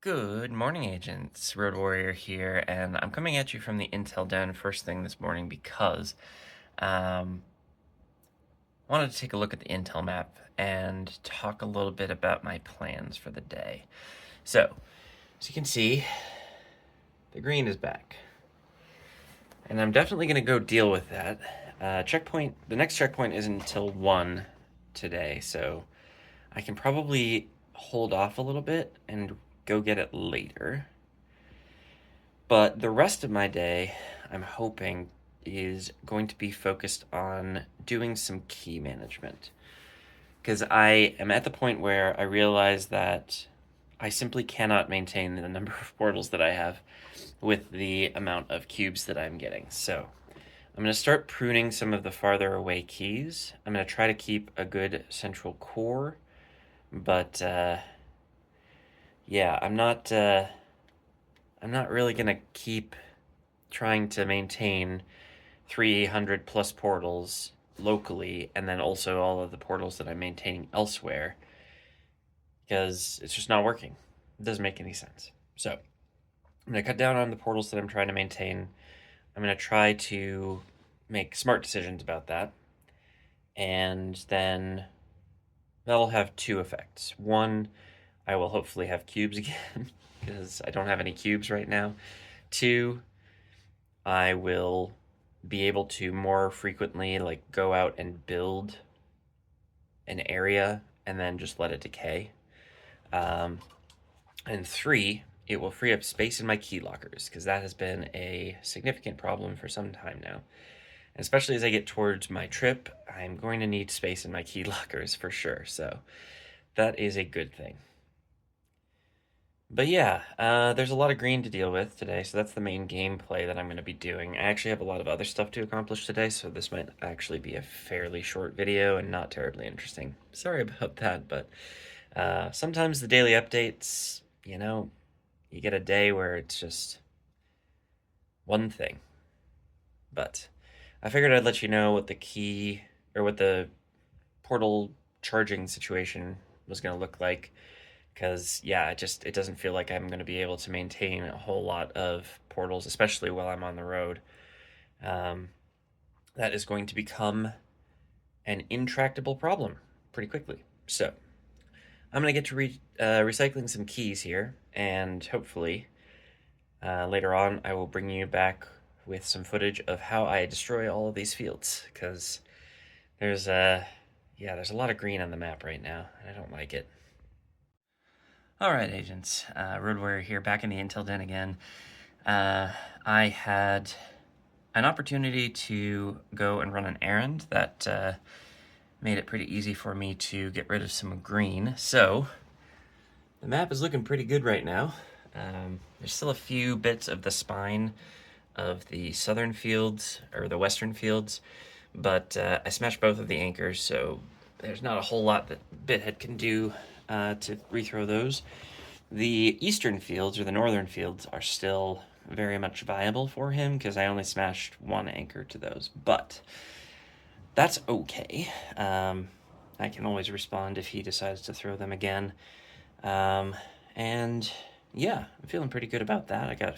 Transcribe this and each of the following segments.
Good morning, agents. Road Warrior here, and I'm coming at you from the Intel Den first thing this morning because um, I wanted to take a look at the Intel map and talk a little bit about my plans for the day. So, as you can see, the green is back, and I'm definitely going to go deal with that. The next checkpoint isn't until 1 today, so I can probably hold off a little bit and go get it later. But the rest of my day, I'm hoping, is going to be focused on doing some key management. Because I am at the point where I realize that I simply cannot maintain the number of portals that I have with the amount of cubes that I'm getting. So I'm going to start pruning some of the farther away keys. I'm going to try to keep a good central core, but yeah, I'm not really going to keep trying to maintain 300 plus portals locally and then also all of the portals that I'm maintaining elsewhere because it's just not working. It doesn't make any sense. So I'm going to cut down on the portals that I'm trying to maintain. I'm going to try to make smart decisions about that. And then that'll have two effects. One, I will hopefully have cubes again because I don't have any cubes right now. Two, I will be able to more frequently like go out and build an area and then just let it decay. And three, it will free up space in my key lockers because that has been a significant problem for some time now. And especially as I get towards my trip, I'm going to need space in my key lockers for sure. So that is a good thing. But yeah, there's a lot of green to deal with today, so that's the main gameplay that I'm going to be doing. I actually have a lot of other stuff to accomplish today, so this might actually be a fairly short video and not terribly interesting. Sorry about that, but sometimes the daily updates, you get a day where it's just one thing. But I figured I'd let you know what the key or what the portal charging situation was going to look like because yeah, it doesn't feel like I'm going to be able to maintain a whole lot of portals, especially while I'm on the road. Um, that is going to become an intractable problem pretty quickly. So I'm going to get to recycling some keys here, and hopefully later on I will bring you back with some footage of how I destroy all of these fields because there's there's a lot of green on the map right now, and I don't like it. All right, agents. Road Warrior here, back in the Intel Den again. I had an opportunity to go and run an errand that made it pretty easy for me to get rid of some green. So the map is looking pretty good right now. There's still a few bits of the spine of the southern fields or the western fields, but I smashed both of the anchors, so there's not a whole lot that Bithead can do to rethrow those. The eastern fields or the northern fields are still very much viable for him because I only smashed one anchor to those, but that's okay. I can always respond if he decides to throw them again. And yeah, I'm feeling pretty good about that. I got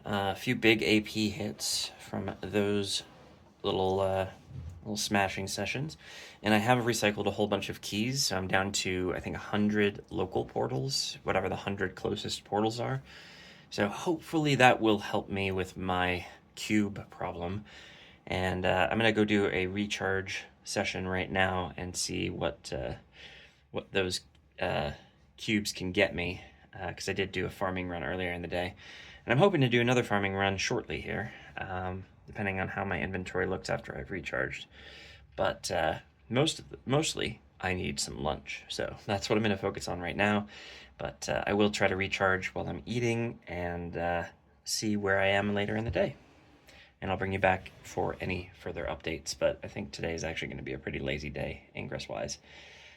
a few big AP hits from those little smashing sessions, and I have recycled a whole bunch of keys, so I'm down to I think 100 local portals, whatever the 100 closest portals are. So hopefully that will help me with my cube problem, and I'm gonna go do a recharge session right now and see what those cubes can get me, because I did do a farming run earlier in the day, and I'm hoping to do another farming run shortly here, depending on how my inventory looks after I've recharged. But mostly, I need some lunch, so that's what I'm going to focus on right now. But I will try to recharge while I'm eating and see where I am later in the day. And I'll bring you back for any further updates, but I think today is actually going to be a pretty lazy day, ingress-wise.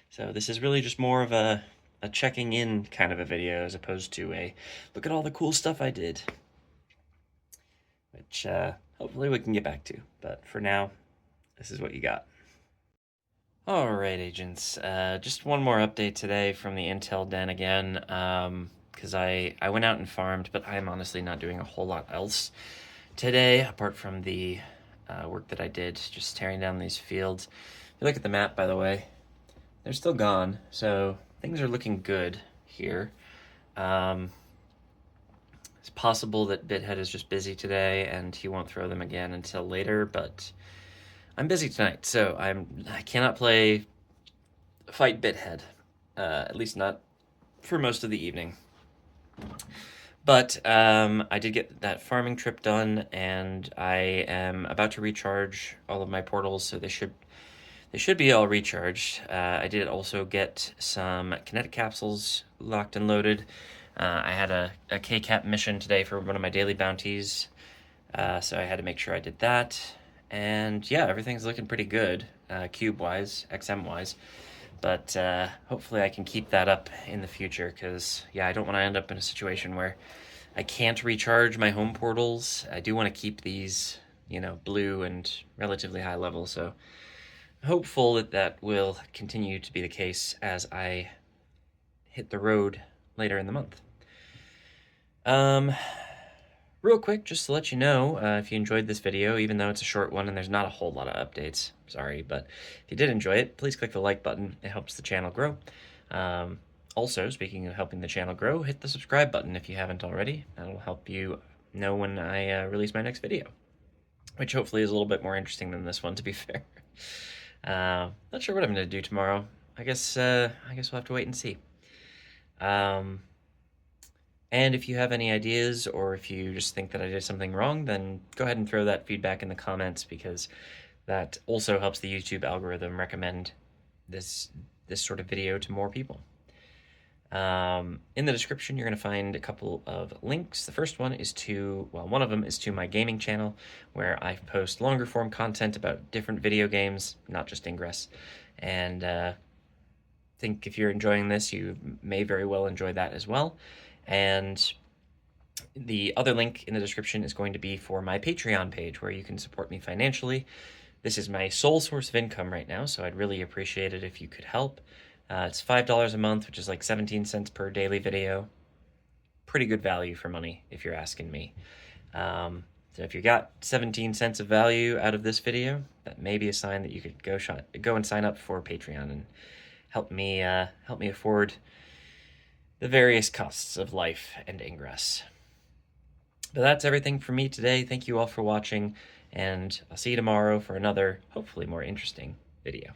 So this is really just more of a checking in kind of a video as opposed to a look at all the cool stuff I did, which hopefully we can get back to. But for now, this is what you got. All right, agents. Just one more update today from the Intel Den again. because I went out and farmed, but I'm honestly not doing a whole lot else today, apart from the work that I did, just tearing down these fields. If you look at the map, by the way, they're still gone, so things are looking good here. It's possible that Bithead is just busy today and he won't throw them again until later, but I'm busy tonight, so I cannot fight Bithead, at least not for most of the evening. But I did get that farming trip done, and I am about to recharge all of my portals, so they should be all recharged. I did also get some kinetic capsules locked and loaded. I had a K-Cap mission today for one of my daily bounties, so I had to make sure I did that. And yeah, everything's looking pretty good, cube-wise, XM-wise. But hopefully I can keep that up in the future, because, yeah, I don't want to end up in a situation where I can't recharge my home portals. I do want to keep these, blue and relatively high level, so hopeful that will continue to be the case as I hit the road later in the month. Real quick, just to let you know, if you enjoyed this video, even though it's a short one and there's not a whole lot of updates, sorry, but if you did enjoy it, please click the like button. It helps the channel grow. Also, speaking of helping the channel grow, hit the subscribe button if you haven't already. That'll help you know when I release my next video, which hopefully is a little bit more interesting than this one, to be fair. Not sure what I'm going to do tomorrow. I guess we'll have to wait and see. And if you have any ideas, or if you just think that I did something wrong, then go ahead and throw that feedback in the comments, because that also helps the YouTube algorithm recommend this sort of video to more people. In the description, you're going to find a couple of links. The first one is one of them is to my gaming channel, where I post longer form content about different video games, not just Ingress. And I think if you're enjoying this, you may very well enjoy that as well. And the other link in the description is going to be for my Patreon page, where you can support me financially. This is my sole source of income right now, so I'd really appreciate it if you could help. It's $5 a month, which is like 17 cents per daily video. Pretty good value for money, if you're asking me. So if you got 17 cents of value out of this video, that may be a sign that you could go and sign up for Patreon and help me afford the various costs of life and Ingress. But that's everything for me today. Thank you all for watching, and I'll see you tomorrow for another, hopefully more interesting video.